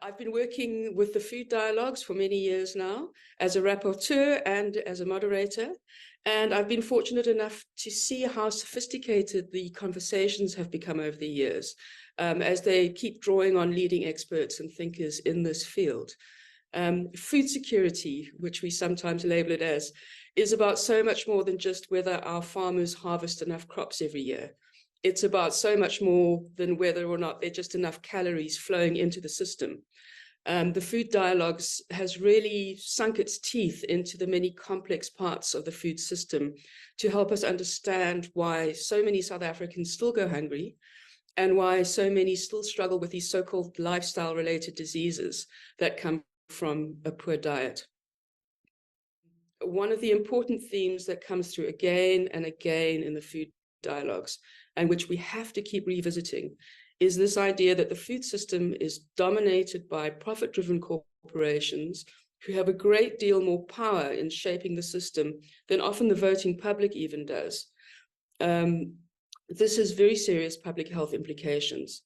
I've been working with the Food Dialogues for many years now as a rapporteur and as a moderator, and I've been fortunate enough to see how sophisticated the conversations have become over the years as they keep drawing on leading experts and thinkers in this field. Food security, which we sometimes label it as, is about so much more than just whether our farmers harvest enough crops every year. It's about so much more than whether or not there are just enough calories flowing into the system. The Food Dialogues has really sunk its teeth into the many complex parts of the food system to help us understand why so many South Africans still go hungry and why so many still struggle with these so-called lifestyle-related diseases that come from a poor diet. One of the important themes that comes through again and again in the Food Dialogues, and which we have to keep revisiting, is this idea that the food system is dominated by profit-driven corporations who have a great deal more power in shaping the system than often the voting public even does. This has very serious public health implications.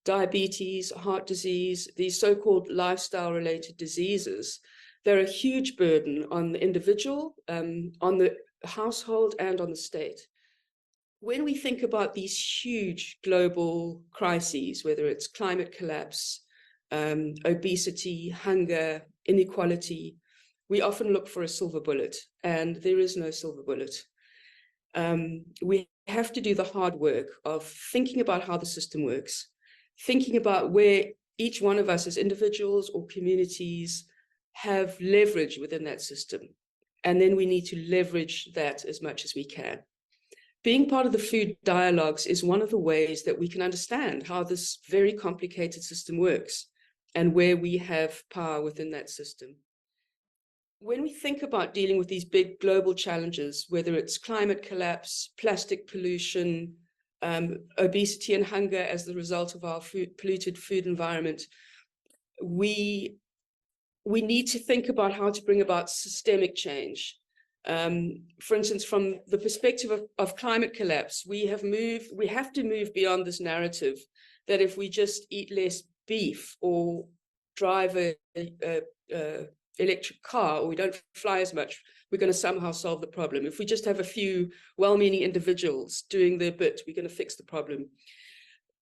Diabetes, heart disease, these so-called lifestyle-related diseases, they're a huge burden on the individual, on the household, and on the state. When we think about these huge global crises, whether it's climate collapse, obesity, hunger, inequality, we often look for a silver bullet, and there is no silver bullet. We have to do the hard work of thinking about how the system works, thinking about where each one of us as individuals or communities have leverage within that system. And then we need to leverage that as much as we can. Being part of the Food Dialogues is one of the ways that we can understand how this very complicated system works and where we have power within that system. When we think about dealing with these big global challenges, whether it's climate collapse, plastic pollution, obesity and hunger as the result of our polluted food environment, we need to think about how to bring about systemic change. For instance, from the perspective of climate collapse, we have to move beyond this narrative that if we just eat less beef or drive a electric car, or we don't fly as much, we're going to somehow solve the problem. If we just have a few well-meaning individuals doing their bit, we're going to fix the problem.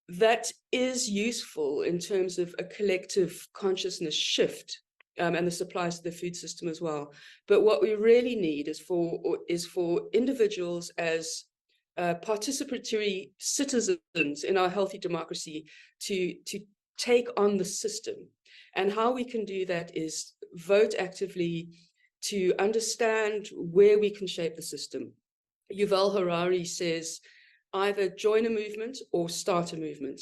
That is useful in terms of a collective consciousness shift, and this applies to the food system as well. But what we really need is for individuals as participatory citizens in our healthy democracy to take on the system. And how we can do that is vote actively to understand where we can shape the system. Yuval Harari says, either join a movement or start a movement.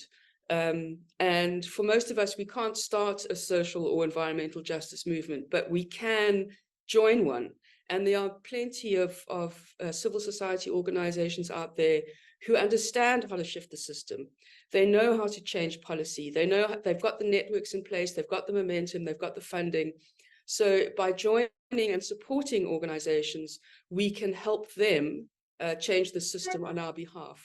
And for most of us, we can't start a social or environmental justice movement, but we can join one. And there are plenty of civil society organizations out there who understand how to shift the system. They know how to change policy. They know they've got the networks in place, they've got the momentum, they've got the funding. So by joining and supporting organizations, we can help them change the system on our behalf.